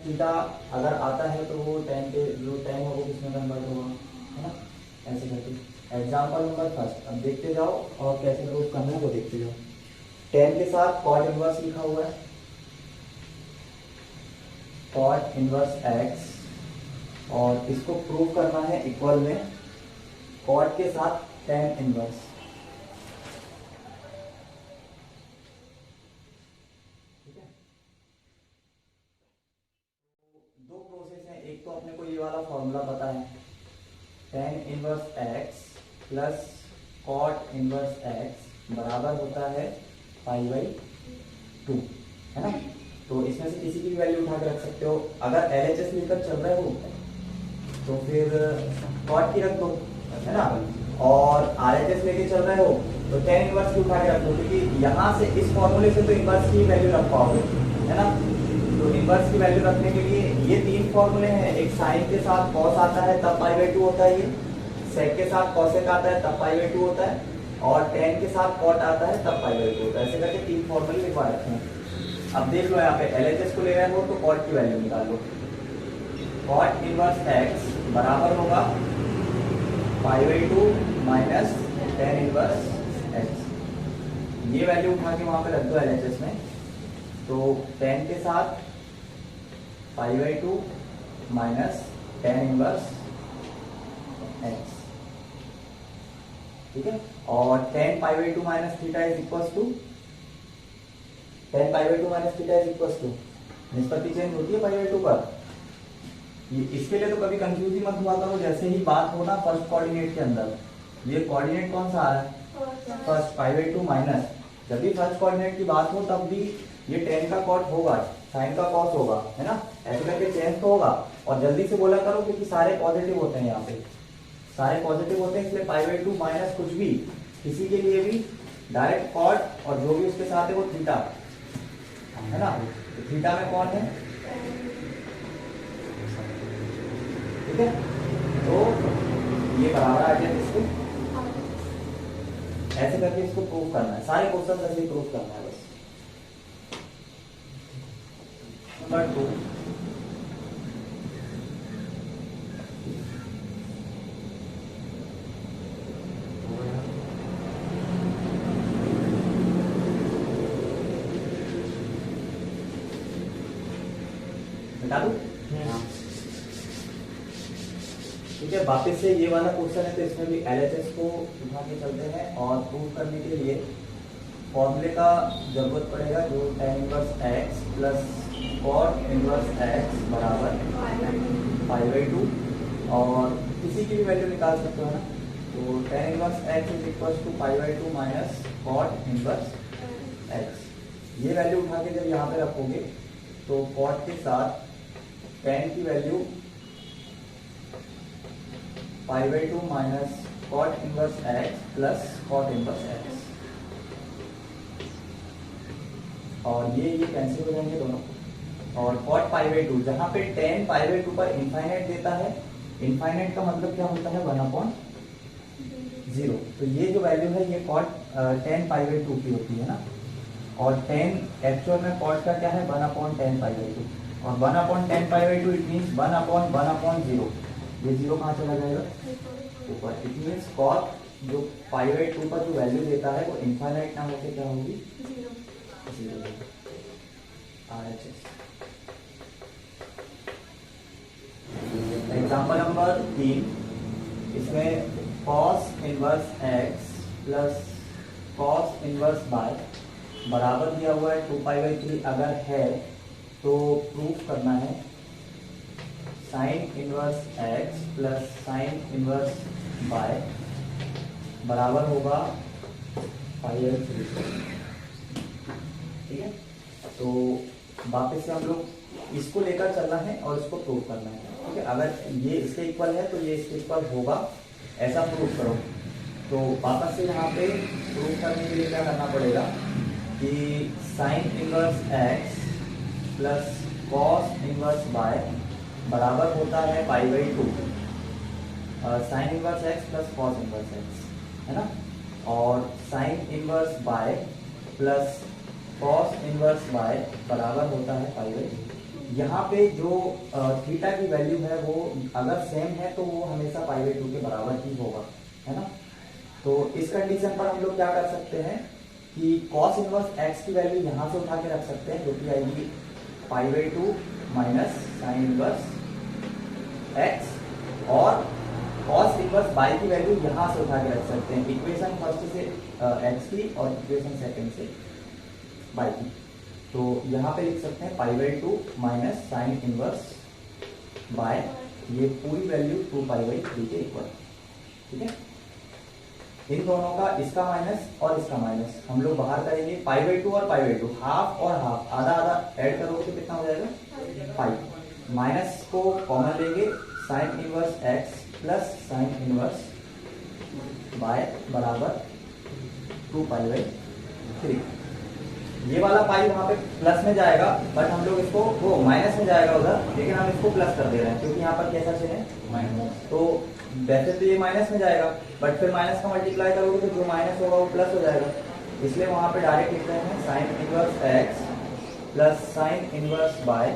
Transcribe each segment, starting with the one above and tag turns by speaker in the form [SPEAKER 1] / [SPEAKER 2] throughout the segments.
[SPEAKER 1] Theta अगर आता है तो वो टेन के जो टेन है वो किसमें कन्वर्ट होगा, है ना, ऐसे करके। एग्जाम्पल नंबर फर्स्ट, अब देखते जाओ और कैसे प्रूव करना है वो देखते जाओ। टेन के साथ कॉट इनवर्स लिखा हुआ है, कॉट इनवर्स एक्स, और इसको प्रूव करना है इक्वल में कॉट के साथ टेन इनवर्स। ठीक है, दो प्रोसेस है, एक तो अपने को ये वाला फॉर्मूला पता है, tan inverse x plus cot inverse x बराबर होता है पाई बाई 2, है ना। तो इसमें से किसी की भी वैल्यू उठा के रख सकते हो। अगर एलएचएस लेकर चल रहे हो तो फिर कॉट की रख दो, है ना, और आरएचएस लेके चल रहे हो तो टेन इनवर्स की उठा के रख दो, क्योंकि यहाँ से इस फॉर्मूले से तो इनवर्स की वैल्यू रख पाओगे, है ना। तो इनवर्स की वैल्यू रखने के लिए ये तीन फॉर्मूले हैं, एक साइन के साथ कॉस आता है तब पाई बाई 2 होता है, ये सेक के साथ कॉसेक आता है तब पाई बाई 2 होता है, और टेन के साथ कॉट आता है तब पाई बाई 2 होता है। ऐसे करके तीन फॉर्मूले लिखवा रखे हैं। अब देख लो यहाँ पे एलएचएस को ले रहे हो तो कॉट की वैल्यू निकाल लो। कॉट इनवर्स एक्स बराबर होगा पाई by 2 minus tan inverse x. ये वैल्यू उठा के वहां पे रख दो एलएचएस में, तो टेन के साथ pi by 2 minus tan inverse x, ठीक है। और tan pi by 2 minus theta is equal to, tan pi by 2 minus theta is equal to, निष्पत्ति चेंज होती है पाई बाई 2 पर। इसके लिए तो कभी कंफ्यूज ही मत हुआ करो, जैसे ही बात हो ना फर्स्ट कोऑर्डिनेट के अंदर, ये कोऑर्डिनेट कौन सा आ रहा है, फर्स्ट पाई बाई 2 माइनस, जब भी फर्स्ट कोऑर्डिनेट की बात हो तब भी ये टेन का कॉट होगा, साइन का कॉस होगा, है ना, ऐसे करके चेंज तो होगा। और जल्दी से बोला करो क्योंकि सारे पॉजिटिव होते हैं, यहाँ पे सारे पॉजिटिव होते हैं, इसलिए पाई बाई 2 माइनस कुछ भी किसी के लिए भी डायरेक्ट कॉट, और जो भी उसके साथ है वो थीटा, है ना। तो थीटा में कौन है, ठीक है। तो ये बराबर आ गया, इसको ऐसे करके इसको प्रूव करना है, सारे क्वेश्चन ऐसे ही प्रूव करना है बस। नंबर 2, बता दू, ठीक है। वापस से ये वाला क्वेश्चन है तो इसमें भी एलएचएस को उठा के चलते हैं, और प्रूव करने के लिए फॉर्मूले का जरूरत पड़ेगा, जो tan inverse x plus cot inverse x बराबर पाई बाई 2, और किसी की भी वैल्यू निकाल सकते हो ना। तो tan inverse x is equal to pi by 2 minus cot inverse x. ये वैल्यू उठा के जब यहाँ पे रखोगे तो कॉट के साथ tan की value pi by 2 minus cot inverse x plus cot inverse x, और ये कैंसिल हो जाएंगे दोनों, और कॉट पाई बाई 2, जहां पे tan पाई बाई 2 पर इनफाइनाइट देता है, इनफाइनाइट का मतलब क्या होता है 1/0, तो ये जो वैल्यू है ये कॉट tan पाई बाई 2 की होती है ना, और tan एक्चुअल में कॉट का क्या है 1/10 पाई बाई 2, और 1/10 पाई बाई 2 इट मीन्स 1/1/0, ये 0 कहाँ चला जाएगा ऊपर, इट मीन्स कॉट जो पाई बाई 2 पर जो वैल्यू देता है वो इनफाइनाइट ना होकर क्या होगी 0 RHS। एग्जाम्पल नंबर 3, इसमें cos inverse x plus cos inverse y बराबर दिया हुआ है 2 पाई बाई 3, अगर है तो प्रूफ करना है sin inverse x plus sin inverse y बराबर होगा पाई बाई 3, ठीक है। तो वापस से हम लोग इसको लेकर चलना है और इसको प्रूव करना है, ठीक है। अगर ये इसके इक्वल है तो ये इसके इक्वल होगा, ऐसा प्रूव करो। तो वापस से यहाँ पे प्रूव करने के लिए क्या करना पड़ेगा कि sign inverse x plus cos inverse y बराबर होता है पाई by 2, sign inverse x plus cos inverse x, है ना, और sine inverse y plus cos inverse y बराबर होता है पाई बाई 2। यहाँ पे जो थीटा की वैल्यू है वो अगर सेम है तो वो हमेशा π/2 के बराबर ही होगा, है ना। तो इस कंडीशन पर हम लोग क्या कर सकते हैं कि cos इनवर्स x की वैल्यू यहाँ से उठा के रख सकते हैं, जो कि आएगी π/2 माइनस साइन इनवर्स x, और cos इनवर्स y की वैल्यू यहाँ से उठा के रख सकते हैं, इक्वेशन फर्स्ट से x की और इक्वेशन सेकंड से y की। तो यहाँ पे लिख सकते हैं π/2 माइनस साइन इनवर्स बाय ये पूरी वैल्यू 2π/3 के इक्वल, ठीक है। इन दोनों का, इसका माइनस और इसका माइनस हम लोग बाहर करेंगे, π/2 और π/2 हाफ और हाफ, आधा आधा ऐड करोगे तो कितना हो जाएगा पाई, माइनस को कॉमन लेंगे, sign inverse x plus sine inverse y बराबर 2π/3। ये वाला पाई वहां पे प्लस में जाएगा, बट हम लोग इसको वो माइनस में जाएगा उधर, लेकिन हम इसको प्लस कर दे रहे हैं क्योंकि यहाँ पर कैसा चिन्ह है माइनस। तो वैसे तो ये माइनस में जाएगा, बट फिर माइनस का मल्टीप्लाई करोगे तो जो माइनस होगा वो प्लस हो जाएगा, इसलिए वहां पे डायरेक्ट लिख रहे हैं sign inverse x plus sine inverse y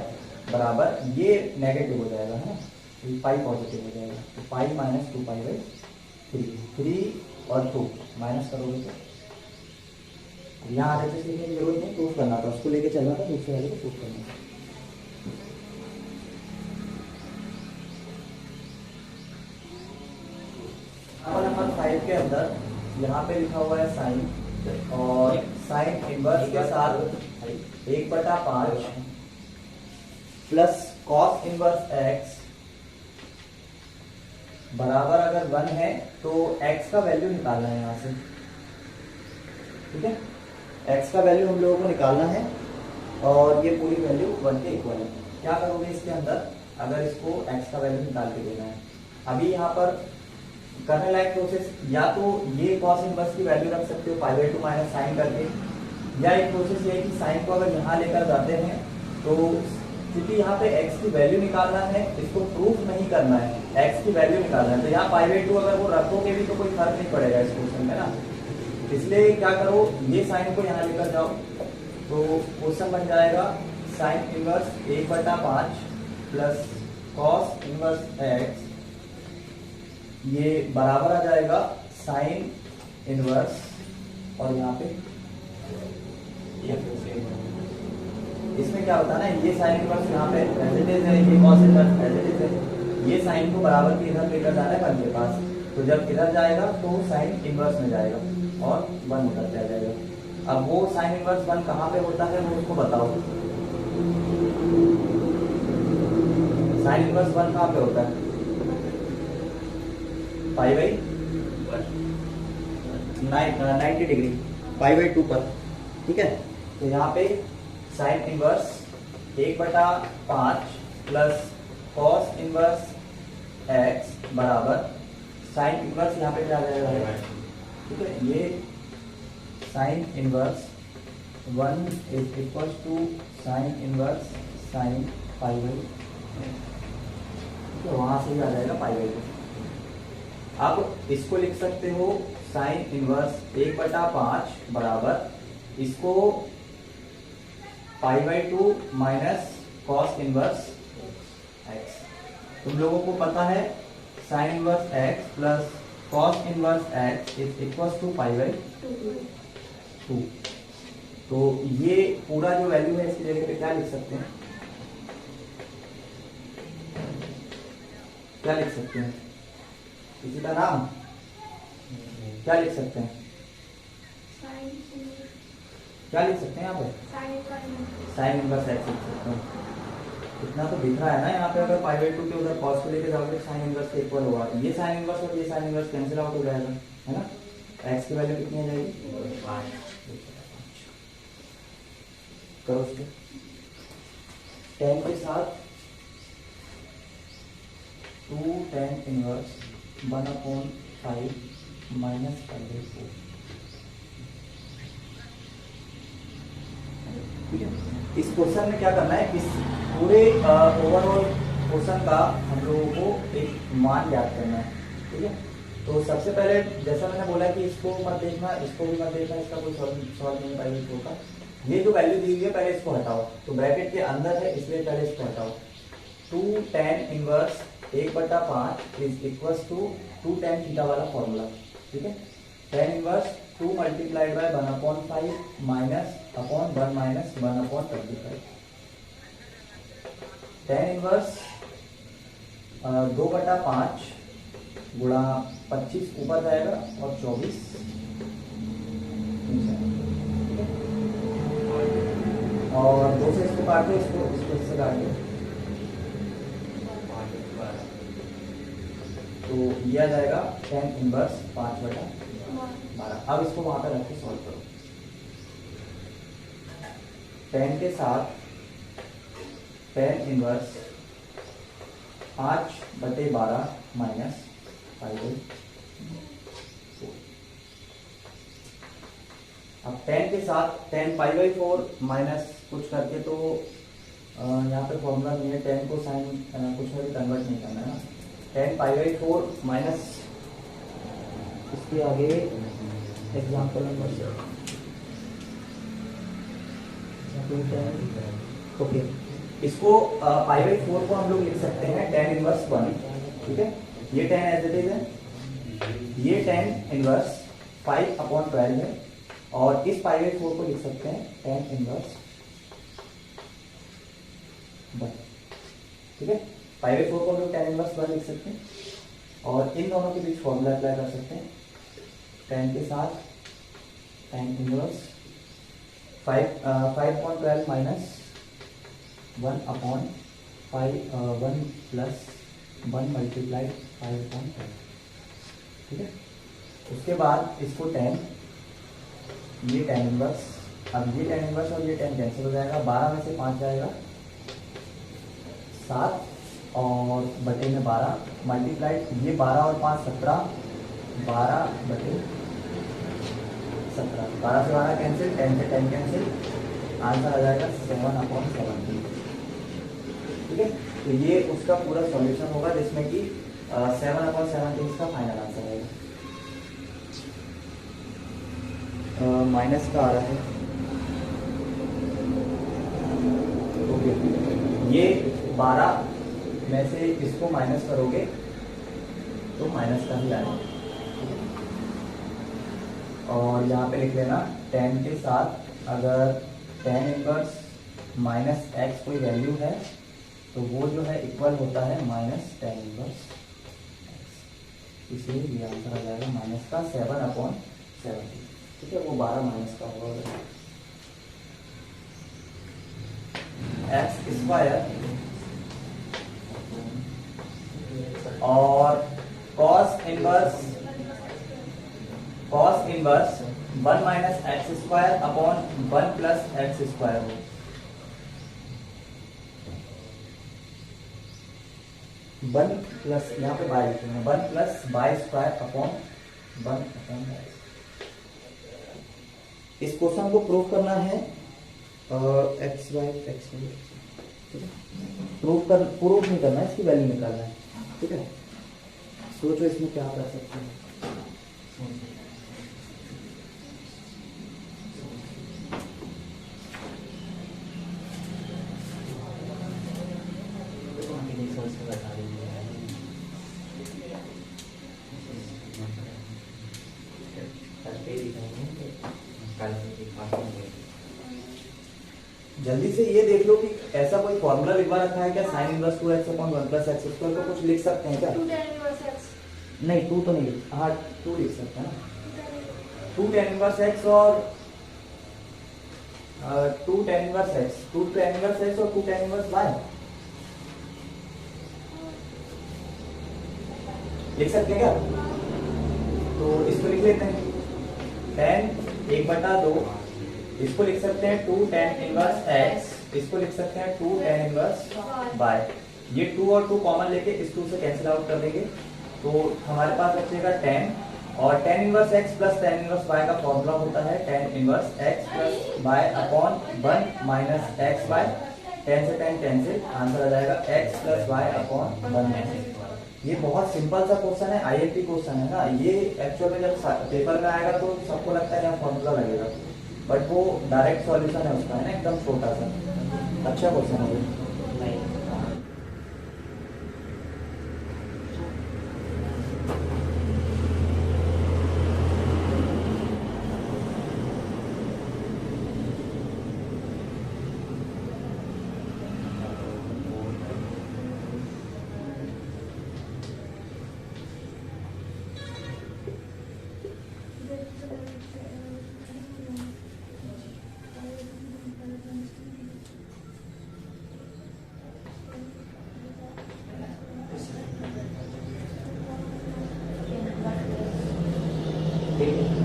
[SPEAKER 1] बराबर, ये नेगेटिव हो जाएगा, है ना, पाई पॉजिटिव हो जाएगा, तो पाई माइनस 2π/3, 3 और 2 माइनस करोगे तो यहाँ आगे से लिखने की जरूरत नहीं, प्रूफ करना था, उसको लेके चलना था, दूसरे वाले को प्रूफ करना था। नंबर 5 के अंदर यहाँ पे लिखा हुआ है साइन, और साइन इनवर्स के साथ 1/5 प्लस कॉस इनवर्स x बराबर अगर 1 है तो x का वैल्यू निकालना है यहाँ से, ठीक है। x का वैल्यू हम लोगों को निकालना है और ये पूरी वैल्यू 1 के इक्वल है। क्या करोगे इसके अंदर, अगर इसको x का वैल्यू निकाल के देना है, अभी यहाँ पर करने लायक प्रोसेस, या तो ये cos इनवर्स की वैल्यू रख सकते हो π/2 माइनस साइन करके, या एक प्रोसेस ये है कि साइन को अगर यहाँ लेकर जाते हैं तो क्योंकि यहाँ पे x की वैल्यू निकालना है, इसको प्रूफ नहीं करना है, x की वैल्यू निकालना है, तो यहाँ π/2 अगर वो रखोगे भी तो कोई फर्क नहीं पड़ेगा इस क्वेश्चन में ना, इसलिए क्या करो, ये साइन को यहाँ लेकर जाओ, तो क्वेश्चन बन जाएगा sign inverse 1/5 plus cos inverse x, ये बराबर आ जाएगा साइन इनवर्स, और यहाँ पे इसमें क्या होता है ना, ये साइन इनवर्स यहाँ पे एज है, ये कॉस इनवर्स एज है, ये साइन को बराबर के इधर लेकर जाना है 1 के पास, तो जब इधर जाएगा तो साइन इनवर्स में जाएगा और 1 उधर आ जाएगा। अब वो साइन इनवर्स 1 कहाँ पे होता है वो उसको बताओ, साइन इनवर्स 1 कहाँ पे होता है, π/90 डिग्री, π/2 पर, ठीक है। तो यहाँ पे sine inverse 1/5 plus cos inverse x बराबर साइन इनवर्स, यहाँ पे क्या आ जाएगा, ठीक है, ये sine inverse 1 is equal to sine inverse sine π/2, तो वहां से ही आ जाएगा π/2। अब इसको लिख सकते हो साइन इनवर्स 1/5 बराबर, इसको π/2 माइनस कॉस इनवर्स x, तुम लोगों को पता है sine inverse x plus cos inverse x is equal to π/2, तो ये पूरा जो वैल्यू है इसकी जगह पे क्या लिख सकते हैं, क्या लिख सकते हैं, किसी का नाम क्या लिख सकते हैं, क्या लिख सकते हैं यहाँ पे, साइन इनवर्स x लिख सकते हैं। इतना तो दिख रहा है ना यहाँ पे, अगर π/2 के उधर कॉस को लेके जाओगे साइन इनवर्स के इक्वल होगा, ये साइन इनवर्स और ये साइन इनवर्स कैंसिल आउट हो जाएगा, है ना, x की वैल्यू कितनी आ जाएगी 5, करो उसको 10 के साथ 2 tan इनवर्स 1/5 माइनस π/4, ठीक है। इस क्वेश्चन में क्या करना है, इस पूरे ओवरऑल क्वेश्चन का हम लोगों को एक मान याद करना है, ठीक है। तो सबसे पहले जैसा मैंने बोला कि इसको मत देखना, इसको भी मत देखना, इसका कोई सॉल्व नहीं π/4 का, ये जो वैल्यू दी हुई है पहले इसको हटाओ, तो ब्रैकेट के अंदर है इसलिए पहले इसको हटाओ। 2 tan inverse 1/5 is equals to 2 tan theta वाला फॉर्मूला, ठीक है। tan inverse 2 multiplied by 1/5 minus upon 1 minus 1/25। tan inverse 2/5 गुणा 25 ऊपर जाएगा और 24 और 2 से इसको काट दो, इसको इससे काट दो, तो यह आ जाएगा tan इनवर्स 5/12। अब इसको वहां पर रख के सॉल्व करो। tan के साथ tan इनवर्स 5/12 माइनस 5/4। अब tan के साथ tan π/4 माइनस कुछ करके, तो यहाँ पे फॉर्मूला नहीं है, tan को साइन कुछ में भी कन्वर्ट नहीं करना है ना। tan π/4 माइनस इसके आगे एग्जाम्पल नंबर ओके, इसको π/4 को हम लोग लिख सकते हैं tan इनवर्स 1, ठीक है। ये tan एज इट इज है, ये tan इनवर्स 5/12 है, और इस π/4 को लिख सकते हैं tan इनवर्स 1, ठीक है। π/4 को हम लोग tan इनवर्स 1 लिख सकते हैं, और इन दोनों के बीच फॉर्मूला अप्लाई कर सकते हैं। tan के साथ tan inverse 5/12 minus 1/1 plus 1 multiplied 5/12, ठीक है। उसके बाद इसको tan, ये tan इनवर्स, अब ये tan इनवर्स और ये tan कैंसिल हो जाएगा, 12 में से 5 जाएगा 7 और बटे में 12 मल्टीप्लाइड, ये 12 और 5 17, 12/17, 12 से 12 कैंसिल, 10 से 10 कैंसिल, आंसर आ जाएगा 7/17, ठीक है। तो ये उसका पूरा सॉल्यूशन होगा, जिसमें कि 7/17 का फाइनल आंसर आएगा। माइनस का आ रहा है, ओके। ये 12 में से इसको माइनस करोगे तो माइनस का ही आएगा, और यहाँ पे लिख लेना tan के साथ अगर tan इनवर्स माइनस एक्स कोई वैल्यू है तो वो जो है इक्वल होता है माइनस tan इनवर्स एक्स, इसलिए ये आंसर आ जाएगा माइनस का 7/17, ठीक है। वो 12 माइनस का होगा। एक्स स्क्वायर और cos inverse 1 minus x square upon 1 plus x square हो, 1 प्लस यहाँ पे बाय लिखेंगे, 1 प्लस बाय स्क्वायर अपॉन 1/। इस क्वेश्चन को प्रूव करना है एक्स वाई, ठीक है। प्रूव नहीं करना है, इसकी वैल्यू निकालना है, ठीक है। सोचो इसमें क्या कर सकते हैं। जल्दी से ये देख लो कि ऐसा कोई फॉर्मूला लिखवा रखा है क्या, sine inverse 2x upon 1 plus x square को कुछ लिख सकते हैं क्या?
[SPEAKER 2] 2 tan इनवर्स x,
[SPEAKER 1] नहीं 2 तो नहीं, हाँ 2 लिख सकते हैं ना, 2 tan इनवर्स x और 2 tan inverse x, 2 tan inverse x और 2 tan इनवर्स y लिख सकते हैं क्या? तो इसको लिख लेते हैं, tan 1/2, इसको लिख सकते हैं 2 tan इनवर्स x, इसको लिख सकते हैं 2 tan इनवर्स y। ये 2 और 2 कॉमन लेके इस 2 से कैंसिल आउट कर देंगे, तो हमारे पास बचेगा tan, और tan inverse x plus tan inverse y का फॉर्मूला होता है tan inverse x plus y upon 1 minus x y, tan से tan कैंसिल, आंसर आ जाएगा x प्लस y अपॉन 1। ये बहुत सिंपल सा क्वेश्चन है, आईएमपी क्वेश्चन है ना, ये एक्चुअल में जब पेपर में आएगा तो सबको लगता है यहाँ फॉर्मूला लगेगा, बट वो डायरेक्ट सॉल्यूशन है उसका, है ना, एकदम छोटा सा। अच्छा क्वेश्चन है ये।
[SPEAKER 2] नहीं।
[SPEAKER 1] ठीक है।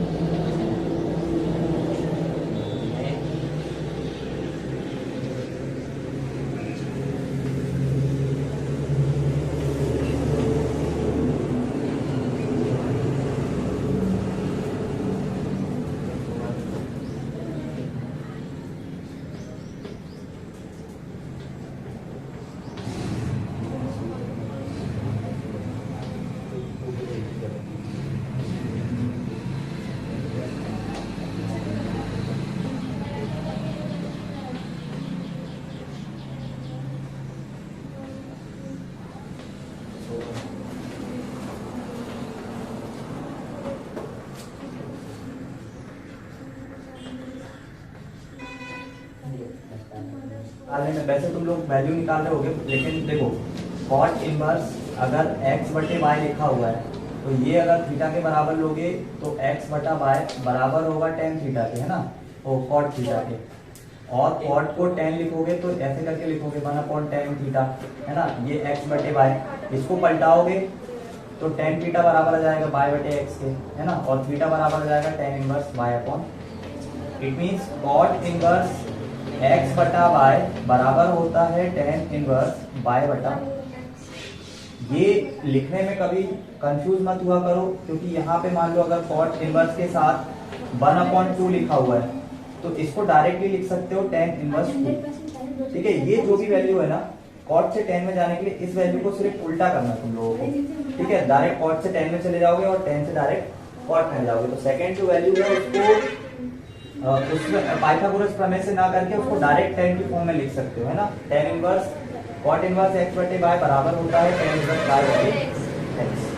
[SPEAKER 1] निकालने में वैसे तुम लोग वैल्यू निकाल रहे होगे, लेकिन देखो कॉट इनवर्स अगर x बटे y लिखा हुआ है तो ये अगर थीटा के बराबर लोगे तो x बटा y बराबर होगा tan थीटा के, है ना, वो कॉट थीटा के। और कॉट को tan लिखोगे तो ऐसे करके लिखोगे 1/tan थीटा, है ना, ये x बटे y। इसको पलटाओगे तो tan थीटा बराबर आ जाएगा y बटे x के, है ना, और थीटा बराबर आ जाएगा tan inverse y upon. It means cot inverse x बटा y बराबर होता है tan इनवर्स y बटा। ये लिखने में कभी कंफ्यूज मत हुआ करो, क्योंकि यहाँ पे मान लो अगर कॉट इनवर्स के साथ 1/2 लिखा हुआ है तो इसको डायरेक्टली लिख सकते हो tan इनवर्स 2। ठीक है, ये जो भी वैल्यू है ना, कॉट से tan में जाने के लिए इस वैल्यू को सिर्फ उल्टा करना है तुम लोगों को। ठीक है, डायरेक्ट कॉट से tan में चले जाओगे और tan से डायरेक्ट कॉट में जाओगे। तो सेकंड जो वैल्यू है उसमें पाइथागोरस प्रमेय से ना करके उसको डायरेक्ट tan की फॉर्म में लिख सकते हो, है ना। tan inverse cot inverse x बटे y बराबर होता है tan इनवर्स y बटे x।